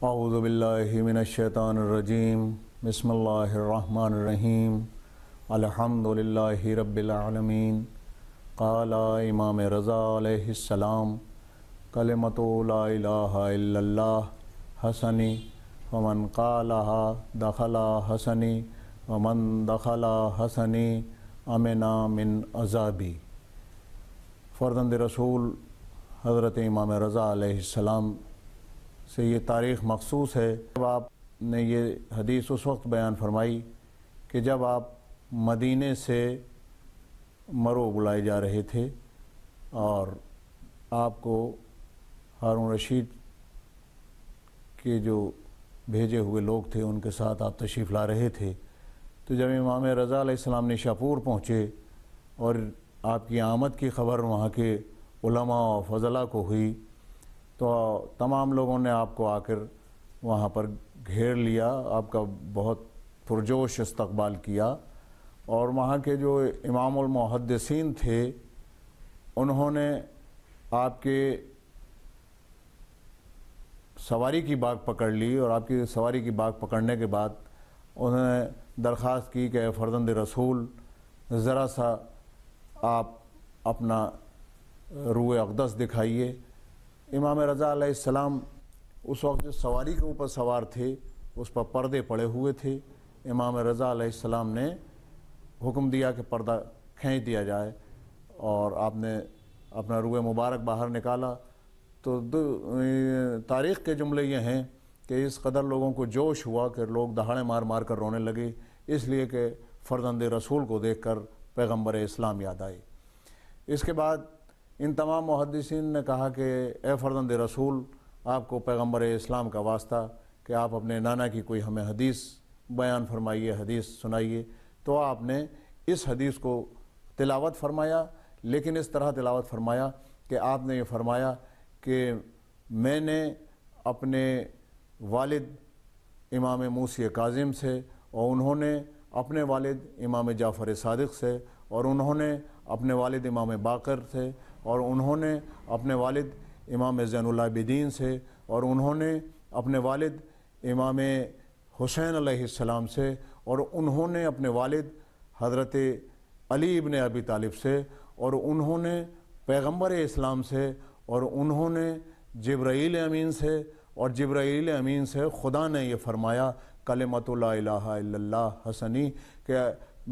اعوذ باللہ من الشیطان الرجیم بسم اللہ الرحمن الرحیم الحمدللہ رب العالمین قال امام رضا علیہ السلام کلمۃ لا الہ الا اللہ حسنی ومن قالها دخل حسنی ومن دخل حسنی امنا من عذابی۔ فرزند رسول حضرت امام رضا علیہ السلام سے یہ تاریخ مخصوص ہے۔ جب آپ نے یہ حدیث اس وقت بیان فرمائی کہ جب آپ مدینے سے مرو بلائے جا رہے تھے اور آپ کو ہارون رشید کے جو بھیجے ہوئے لوگ تھے ان کے ساتھ آپ تشریف لا رہے تھے، تو جب امام رضا علیہ السلام نشاپور پہنچے اور آپ کی آمد کی خبر وہاں کے علماء و فضلاء کو ہوئی تو تمام لوگوں نے آپ کو آ کر وہاں پر گھیر لیا، آپ کا بہت پرجوش استقبال کیا، اور وہاں کے جو امام المحدثین تھے انہوں نے آپ کے سواری کی باگ پکڑ لی، اور آپ کی سواری کی باگ پکڑنے کے بعد انہوں نے درخواست کی کہ اے فرزند رسول ذرا سا آپ اپنا روح اقدس دکھائیے۔ امام رضا علیہ السلام اس وقت جو سواری کے اوپر سوار تھے اس پر پردے پڑے ہوئے تھے۔ امام رضا علیہ السلام نے حکم دیا کہ پردہ کھینچ دیا جائے، اور آپ نے اپنا روح مبارک باہر نکالا۔ تو تاریخ کے جملے یہ ہیں کہ اس قدر لوگوں کو جوش ہوا کہ لوگ دہاڑے مار مار کر رونے لگے، اس لیے کہ فرزند رسول کو دیکھ کر پیغمبر اسلام یاد آئی۔ اس کے بعد ان تمام محدثین نے کہا کہ اے فرزند رسول آپ کو پیغمبر اسلام کا واسطہ کہ آپ اپنے نانا کی کوئی ہمیں حدیث بیان فرمائیے، حدیث سنائیے۔ تو آپ نے اس حدیث کو تلاوت فرمایا، لیکن اس طرح تلاوت فرمایا کہ آپ نے یہ فرمایا کہ میں نے اپنے والد امام موسی کاظم سے، اور انہوں نے اپنے والد امام جعفر صادق سے، اور انہوں نے اپنے والد امام باقر سے، اور انہوں نے اپنے والد امام زین العابدین سے، اور انہوں نے اپنے والد امام حسین علیہ السلام سے، اور انہوں نے اپنے والد حضرت علی ابن ابی طالب سے، اور انہوں نے پیغمبر اسلام سے، اور انہوں نے جبرائیل امین سے، اور جبرائیل امین سے خدا نے یہ فرمایا کلمۃ لا الہ الا اللہ حسنی، کہ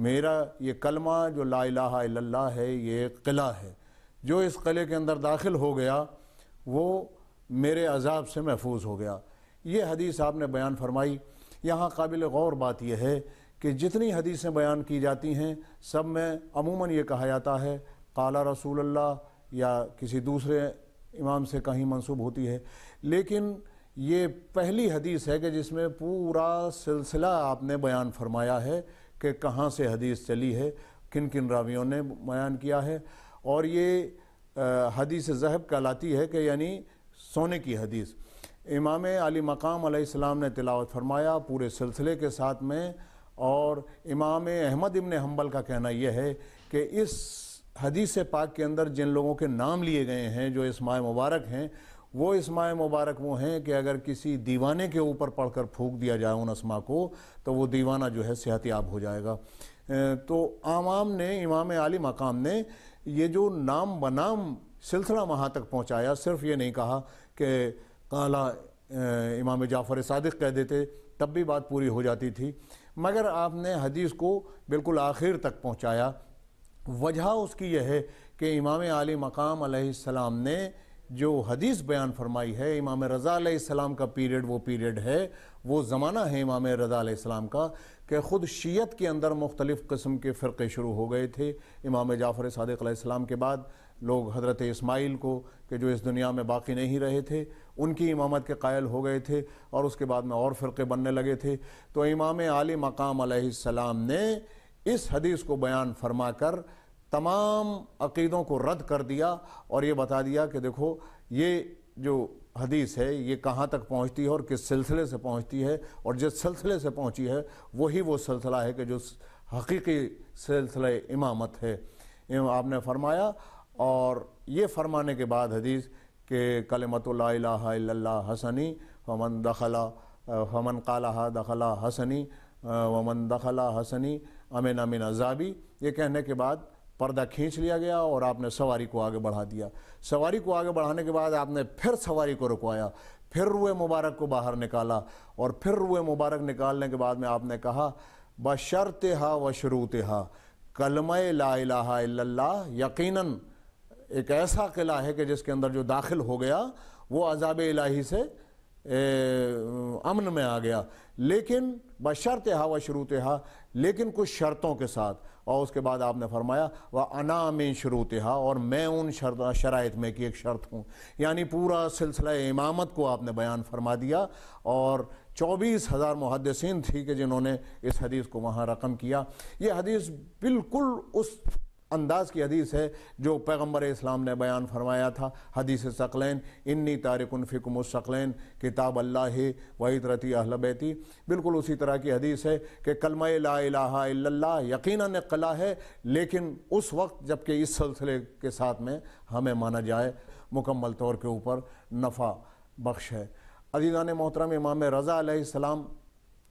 میرا یہ کلمہ جو لا الہ الا اللہ ہے یہ ایک قلعہ ہے، جو اس قلعے کے اندر داخل ہو گیا وہ میرے عذاب سے محفوظ ہو گیا۔ یہ حدیث آپ نے بیان فرمائی۔ یہاں قابل غور بات یہ ہے کہ جتنی حدیثیں بیان کی جاتی ہیں سب میں عموماً یہ کہا جاتا ہے قال رسول اللہ، یا کسی دوسرے امام سے کہیں منسوب ہوتی ہے، لیکن یہ پہلی حدیث ہے کہ جس میں پورا سلسلہ آپ نے بیان فرمایا ہے کہ کہاں سے حدیث چلی ہے، کن کن راویوں نے بیان کیا ہے، اور یہ حدیث ذہب کہلاتی ہے کہ یعنی سونے کی حدیث۔ امام علی مقام علیہ السلام نے تلاوت فرمایا پورے سلسلے کے ساتھ میں، اور امام احمد ابن حنبل کا کہنا یہ ہے کہ اس حدیث پاک کے اندر جن لوگوں کے نام لیے گئے ہیں جو اسماء مبارک ہیں، وہ اسماء مبارک وہ ہیں کہ اگر کسی دیوانے کے اوپر پڑھ کر پھونک دیا جائے ان اسماء کو تو وہ دیوانہ جو ہے صحت یاب ہو جائے گا۔ تو عوام نے، امام علی مقام نے یہ جو نام بنام سلسلہ وہاں تک پہنچایا، صرف یہ نہیں کہا کہ قال امام جعفر صادق کہہ دیتے تب بھی بات پوری ہو جاتی تھی، مگر آپ نے حدیث کو بالکل آخر تک پہنچایا۔ وجہ اس کی یہ ہے کہ امام علی مقام علیہ السلام نے جو حدیث بیان فرمائی ہے، امام رضا علیہ السلام کا پیریڈ وہ پیریڈ ہے، وہ زمانہ ہے امام رضا علیہ السلام کا کہ خود شیعت کے اندر مختلف قسم کے فرقے شروع ہو گئے تھے۔ امام جعفر صادق علیہ السلام کے بعد لوگ حضرت اسماعیل کو کہ جو اس دنیا میں باقی نہیں رہے تھے ان کی امامت کے قائل ہو گئے تھے، اور اس کے بعد میں اور فرقے بننے لگے تھے۔ تو امام علی مقام علیہ السلام نے اس حدیث کو بیان فرما کر تمام عقیدوں کو رد کر دیا، اور یہ بتا دیا کہ دیکھو یہ جو حدیث ہے یہ کہاں تک پہنچتی ہے اور کس سلسلے سے پہنچتی ہے، اور جس سلسلے سے پہنچی ہے وہی وہ سلسلہ ہے کہ جو حقیقی سلسلہ امامت ہے۔ آپ نے فرمایا، اور یہ فرمانے کے بعد حدیث کہ کلمۃ لا الہ الا اللہ حسنی فمن قالها دخل حسنی ومن دخل حسنی امن من عذابی. یہ کہنے کے بعد پردہ کھینچ لیا گیا اور آپ نے سواری کو آگے بڑھا دیا. سواری کو آگے بڑھانے کے بعد آپ نے پھر سواری کو رکوایا, پھر روئے مبارک کو باہر نکالا, اور پھر روئے مبارک نکالنے کے بعد میں آپ نے کہا بشرطہا و شروطہا, کلمہ لا الہ الا اللہ یقیناً ایک ایسا قلعہ ہے کہ جس کے اندر جو داخل ہو گیا وہ عذاب الہی سے امن میں آ گیا, لیکن بشرطہا و شروطہا, لیکن کچھ شرطوں کے ساتھ. اور اس کے بعد آپ نے فرمایا وَأَنَا مِن شُرُوطِهَا, اور میں ان شرائط میں کی ایک شرط ہوں. یعنی پورا سلسلہ امامت کو آپ نے بیان فرما دیا, اور 24,000 محدثین تھی کہ جنہوں نے اس حدیث کو وہاں رقم کیا. یہ حدیث بالکل اس انداز کی حدیث ہے جو پیغمبر اسلام نے بیان فرمایا تھا, حدیث ثقلین, انی تارک فیکم الثقلین کتاب اللہ و عترتی اہل بیتی. بالکل اسی طرح کی حدیث ہے کہ کلمہ لا الہ الا اللہ یقیناً ایک قلعہ ہے, لیکن اس وقت جب کہ اس سلسلے کے ساتھ میں ہمیں مانا جائے مکمل طور کے اوپر نفع بخش ہے. عزیزان محترم, امام رضا علیہ السلام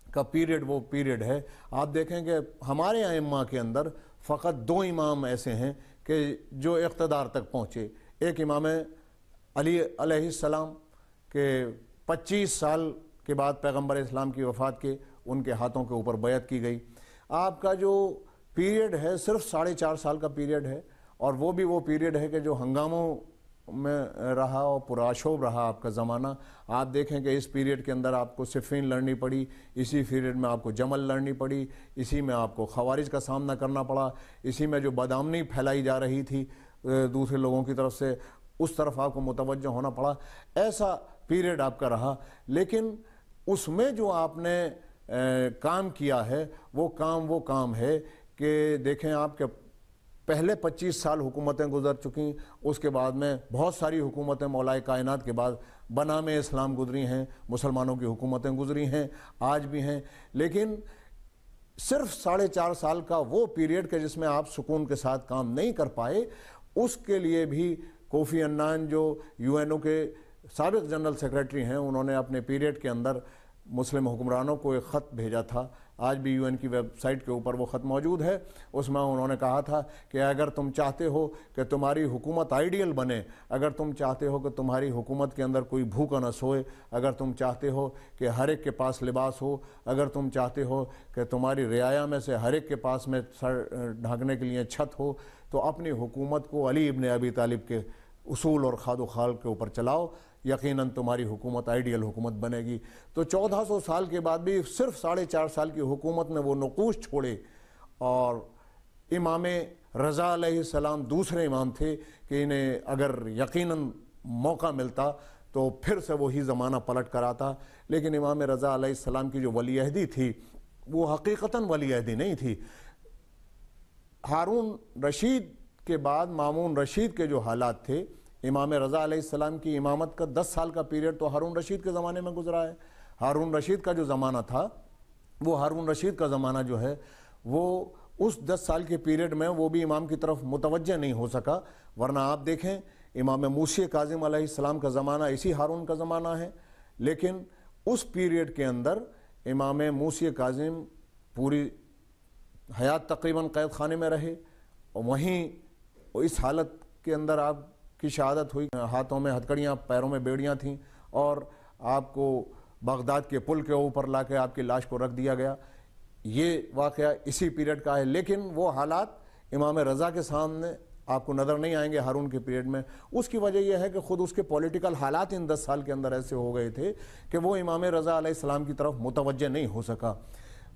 کا پیریڈ وہ پیریڈ ہے, آپ دیکھیں کہ ہمارے ائمہ کے اندر فقط 2 امام ایسے ہیں کہ جو اقتدار تک پہنچے. ایک امام علی علیہ السلام کہ 25 سال کے بعد پیغمبر اسلام کی وفات کے ان کے ہاتھوں کے اوپر بیعت کی گئی. آپ کا جو پیریڈ ہے صرف 4.5 سال کا پیریڈ ہے, اور وہ بھی وہ پیریڈ ہے کہ جو ہنگاموں میں رہا اور پرآشوب رہا آپ کا زمانہ. آپ دیکھیں کہ اس پیریڈ کے اندر آپ کو صفین لڑنی پڑی, اسی پیریڈ میں آپ کو جمل لڑنی پڑی, اسی میں آپ کو خوارج کا سامنا کرنا پڑا, اسی میں جو بدامنی پھیلائی جا رہی تھی دوسرے لوگوں کی طرف سے اس طرف آپ کو متوجہ ہونا پڑا. ایسا پیریڈ آپ کا رہا, لیکن اس میں جو آپ نے کام کیا ہے وہ کام ہے کہ دیکھیں آپ کے پہلے 25 سال حکومتیں گزر چکیں, اس کے بعد میں بہت ساری حکومتیں مولائے کائنات کے بعد بنام اسلام گزری ہیں, مسلمانوں کی حکومتیں گزری ہیں, آج بھی ہیں, لیکن صرف 4.5 سال کا وہ پیریڈ کہ جس میں آپ سکون کے ساتھ کام نہیں کر پائے, اس کے لیے بھی کوفی عنان جو UN کے سابق جنرل سیکریٹری ہیں, انہوں نے اپنے پیریڈ کے اندر مسلم حکمرانوں کو ایک خط بھیجا تھا. آج بھی UN کی ویب سائٹ کے اوپر وہ خط موجود ہے. اس میں انہوں نے کہا تھا کہ اگر تم چاہتے ہو کہ تمہاری حکومت آئیڈیل بنے, اگر تم چاہتے ہو کہ تمہاری حکومت کے اندر کوئی بھوکا نہ سوئے, اگر تم چاہتے ہو کہ ہر ایک کے پاس لباس ہو, اگر تم چاہتے ہو کہ تمہاری رعایا میں سے ہر ایک کے پاس میں سر ڈھانکنے کے لیے چھت ہو, تو اپنی حکومت کو علی ابن ابی طالب کے اصول اور خاد و خال کے اوپر چلاؤ, یقیناً تمہاری حکومت آئیڈیل حکومت بنے گی. تو 1400 سال کے بعد بھی صرف 4.5 سال کی حکومت نے وہ نقوش چھوڑے, اور امام رضا علیہ السلام دوسرے امام تھے کہ انہیں اگر یقیناً موقع ملتا تو پھر سے وہی زمانہ پلٹ کر آتا. لیکن امام رضا علیہ السلام کی جو ولی عہدی تھی وہ حقیقتاً ولی عہدی نہیں تھی. ہارون رشید کے بعد مامون رشید کے جو حالات تھے, امام رضا علیہ السلام کی امامت کا 10 سال کا پیریڈ تو ہارون رشید کے زمانے میں گزرا ہے. ہارون رشید کا جو زمانہ تھا, وہ ہارون رشید کا زمانہ جو ہے وہ اس 10 سال کے پیریڈ میں وہ بھی امام کی طرف متوجہ نہیں ہو سکا. ورنہ آپ دیکھیں امام موسی کاظم علیہ السلام کا زمانہ اسی ہارون کا زمانہ ہے, لیکن اس پیریڈ کے اندر امام موسی کاظم پوری حیات تقریباً قید خانے میں رہے, اور وہیں اس حالت کے اندر آپ کی شہادت ہوئی. ہاتھوں میں ہتھکڑیاں, پیروں میں بیڑیاں تھیں, اور آپ کو بغداد کے پل کے اوپر لا کے آپ کی لاش کو رکھ دیا گیا. یہ واقعہ اسی پیریڈ کا ہے, لیکن وہ حالات امام رضا کے سامنے آپ کو نظر نہیں آئیں گے ہارون کے پیریڈ میں. اس کی وجہ یہ ہے کہ خود اس کے پولیٹیکل حالات ان 10 سال کے اندر ایسے ہو گئے تھے کہ وہ امام رضا علیہ السلام کی طرف متوجہ نہیں ہو سکا.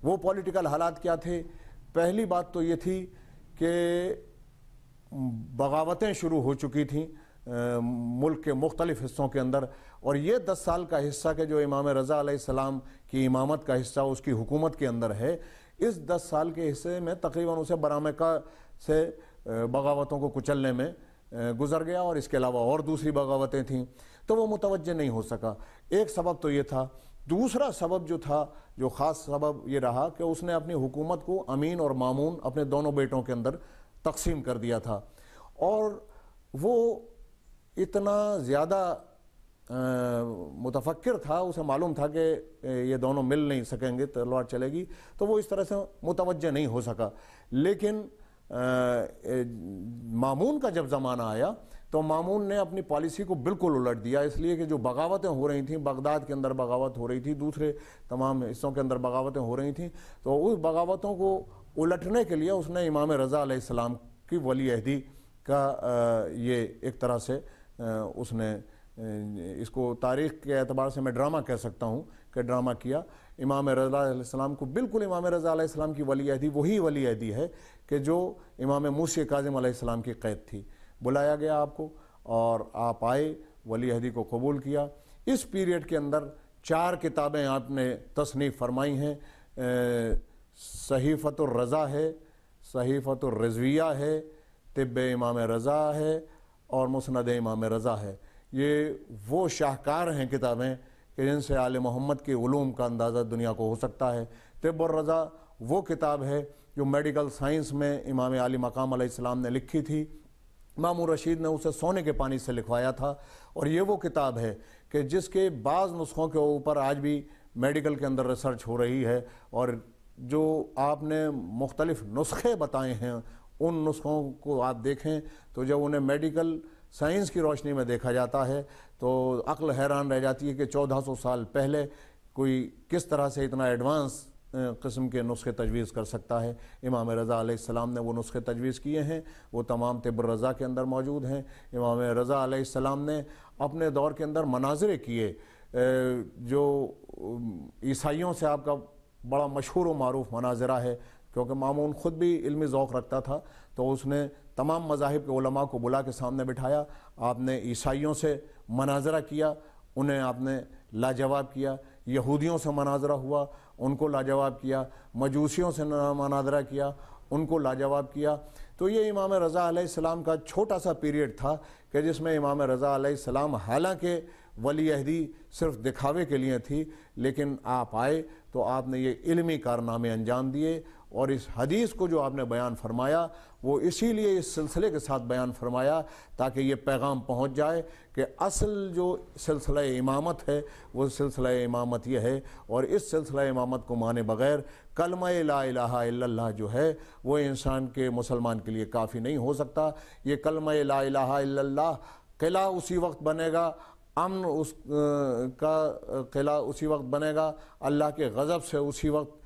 وہ پولیٹیکل حالات کیا تھے؟ پہلی بات تو یہ تھی کہ بغاوتیں شروع ہو چکی تھیں ملک کے مختلف حصوں کے اندر, اور یہ 10 سال کا حصہ کہ جو امام رضا علیہ السلام کی امامت کا حصہ اس کی حکومت کے اندر ہے, اس 10 سال کے حصے میں تقریباً اسے برامکہ سے بغاوتوں کو کچلنے میں گزر گیا, اور اس کے علاوہ اور دوسری بغاوتیں تھیں, تو وہ متوجہ نہیں ہو سکا. ایک سبب تو یہ تھا. دوسرا سبب جو تھا, جو خاص سبب یہ رہا کہ اس نے اپنی حکومت کو امین اور مامون اپنے دونوں بیٹوں کے اندر تقسیم کر دیا تھا, اور وہ اتنا زیادہ متفکر تھا، اسے معلوم تھا کہ یہ دونوں مل نہیں سکیں گے، تلوار چلے گی، تو وہ اس طرح سے متوجہ نہیں ہو سکا۔ لیکن مامون کا جب زمانہ آیا تو مامون نے اپنی پالیسی کو بالکل الٹ دیا، اس لیے کہ جو بغاوتیں ہو رہی تھیں، بغداد کے اندر بغاوت ہو رہی تھی، دوسرے تمام حصوں کے اندر بغاوتیں ہو رہی تھیں، تو اس بغاوتوں کو الٹنے کے لیے اس نے امام رضا علیہ السلام کی ولی عہدی کا یہ ایک طرح سے اس نے اس کو تاریخ کے اعتبار سے میں ڈرامہ کہہ سکتا ہوں کہ ڈرامہ کیا۔ امام رضا علیہ السلام کو بالکل امام رضا علیہ السلام کی ولی عہدی وہی ولی عہدی ہے کہ جو امام موسی کاظم علیہ السلام کی قید تھی۔ بلایا گیا آپ کو اور آپ آئے، ولی عہدی کو قبول کیا۔ اس پیریڈ کے اندر 4 کتابیں آپ نے تصنیف فرمائی ہیں، صحیفۃ الرضا ہے، صحیفۃ الرضویہ ہے، طب امام رضا ہے اور مسند امام رضا ہے۔ یہ وہ شاہکار ہیں کتابیں کہ جن سے آل محمد کے علوم کا اندازہ دنیا کو ہو سکتا ہے۔ طب الرضا وہ کتاب ہے جو میڈیکل سائنس میں امام عالی مقام علیہ السلام نے لکھی تھی، مامون رشید نے اسے سونے کے پانی سے لکھوایا تھا، اور یہ وہ کتاب ہے کہ جس کے بعض نسخوں کے اوپر آج بھی میڈیکل کے اندر ریسرچ ہو رہی ہے، اور جو آپ نے مختلف نسخے بتائے ہیں ان نسخوں کو آپ دیکھیں تو جب انہیں میڈیکل سائنس کی روشنی میں دیکھا جاتا ہے تو عقل حیران رہ جاتی ہے کہ 1400 سال پہلے کوئی کس طرح سے اتنا ایڈوانس قسم کے نسخے تجویز کر سکتا ہے۔ امام رضا علیہ السلام نے وہ نسخے تجویز کیے ہیں، وہ تمام طب الرضا کے اندر موجود ہیں۔ امام رضا علیہ السلام نے اپنے دور کے اندر مناظرے کیے، جو عیسائیوں سے آپ کا بڑا مشہور و معروف مناظرہ ہے، کیونکہ مامون خود بھی علمی ذوق رکھتا تھا، تو اس نے تمام مذاہب کے علماء کو بلا کے سامنے بٹھایا، آپ نے عیسائیوں سے مناظرہ کیا، انہیں آپ نے لاجواب کیا، یہودیوں سے مناظرہ ہوا، ان کو لاجواب کیا، مجوسیوں سے مناظرہ کیا، ان کو لاجواب کیا۔ تو یہ امام رضا علیہ السلام کا چھوٹا سا پیریڈ تھا کہ جس میں امام رضا علیہ السلام حالانکہ ولی عہدی صرف دکھاوے کے لیے تھی، لیکن آپ آئے تو آپ نے یہ علمی کارنامے انجام دیے، اور اس حدیث کو جو آپ نے بیان فرمایا وہ اسی لیے اس سلسلے کے ساتھ بیان فرمایا تاکہ یہ پیغام پہنچ جائے کہ اصل جو سلسلہ امامت ہے وہ سلسلہ امامت یہ ہے، اور اس سلسلہ امامت کو مانے بغیر کلمہ لا الہ الا اللہ جو ہے وہ انسان کے مسلمان کے لیے کافی نہیں ہو سکتا۔ یہ کلمہ لا الہ الا اللہ قلعہ اسی وقت بنے گا، امن اس کا قلعہ اسی وقت بنے گا، اللہ کے غضب سے اسی وقت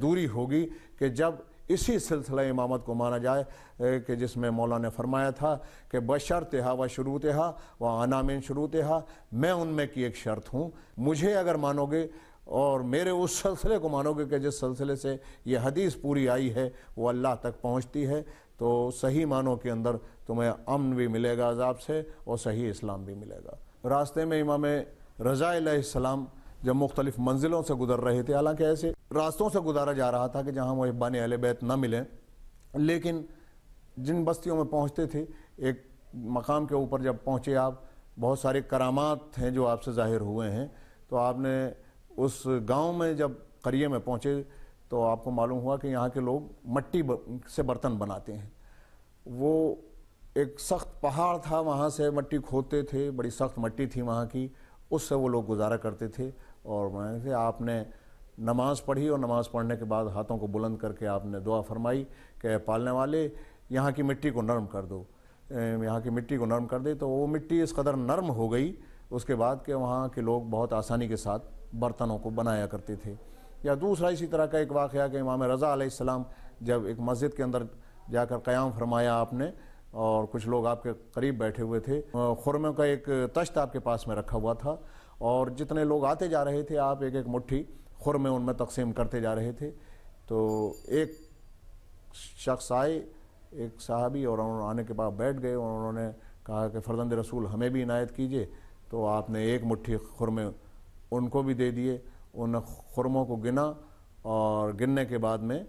دوری ہوگی کہ جب اسی سلسلہ امامت کو مانا جائے کہ جس میں مولا نے فرمایا تھا کہ بشرطہا و شروطہا و انا من شروطہا، میں ان میں کی ایک شرط ہوں، مجھے اگر مانو گے اور میرے اس سلسلے کو مانو گے کہ جس سلسلے سے یہ حدیث پوری آئی ہے وہ اللہ تک پہنچتی ہے، تو صحیح معنوں کے اندر تمہیں امن بھی ملے گا عذاب سے اور صحیح اسلام بھی ملے گا۔ راستے میں امام رضا علیہ السلام جب مختلف منزلوں سے گزر رہے تھے، حالانکہ ایسے راستوں سے گزارا جا رہا تھا کہ جہاں محبان اہل بیت نہ ملیں، لیکن جن بستیوں میں پہنچتے تھے ایک مقام کے اوپر جب پہنچے آپ، بہت سارے کرامات ہیں جو آپ سے ظاہر ہوئے ہیں، تو آپ نے اس گاؤں میں جب قریے میں پہنچے تو آپ کو معلوم ہوا کہ یہاں کے لوگ مٹی سے برتن بناتے ہیں۔ وہ ایک سخت پہاڑ تھا، وہاں سے مٹی کھودتے تھے، بڑی سخت مٹی تھی وہاں کی، اس سے وہ لوگ گزارا کرتے تھے۔ اور وہاں سے آپ نے نماز پڑھی اور نماز پڑھنے کے بعد ہاتھوں کو بلند کر کے آپ نے دعا فرمائی کہ اے پالنے والے یہاں کی مٹی کو نرم کر دو، یہاں کی مٹی کو نرم کر دے۔ تو وہ مٹی اس قدر نرم ہو گئی اس کے بعد کہ وہاں کے لوگ بہت آسانی کے ساتھ برتنوں کو بنایا کرتے تھے۔ یا دوسرا اسی طرح کا ایک واقعہ کہ امام رضا علیہ السلام جب ایک مسجد کے اندر جا کر قیام فرمایا آپ نے، اور کچھ لوگ آپ کے قریب بیٹھے ہوئے تھے، خرمے کا ایک تشت آپ کے پاس میں رکھا ہوا تھا، اور جتنے لوگ آتے جا رہے تھے آپ ایک ایک مٹھی خرمے ان میں تقسیم کرتے جا رہے تھے۔ تو ایک شخص آئے، ایک صحابی، اور انہوں نے آنے کے بعد بیٹھ گئے اور انہوں نے کہا کہ فرزند رسول ہمیں بھی عنایت کیجئے۔ تو آپ نے ایک مٹھی خرمے ان کو بھی دے دیے، ان خرموں کو گنا، اور گننے کے بعد میں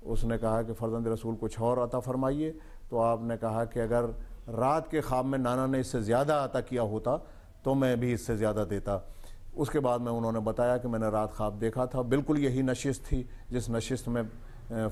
اس نے کہا کہ فرزند رسول کچھ اور عطا فرمائیے۔ تو آپ نے کہا کہ اگر رات کے خواب میں نانا نے اس سے زیادہ عطا کیا ہوتا تو میں بھی اس سے زیادہ دیتا۔ اس کے بعد میں انہوں نے بتایا کہ میں نے رات خواب دیکھا تھا، بالکل یہی نشست تھی جس نشست میں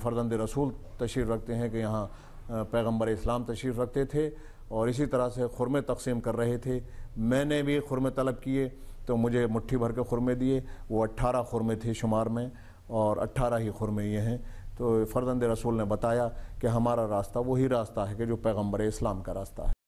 فرزند رسول تشریف رکھتے ہیں، کہ یہاں پیغمبر اسلام تشریف رکھتے تھے، اور اسی طرح سے خرمے تقسیم کر رہے تھے. میں نے بھی خرمے طلب کیے تو مجھے مٹھی بھر کے خرمے دیے. وہ 18 خرمے تھے شمار میں اور 18 ہی خرمے یہ ہیں. تو فرزند رسول نے بتایا کہ ہمارا راستہ وہی راستہ ہے کہ جو پیغمبر اسلام کا راستہ ہے.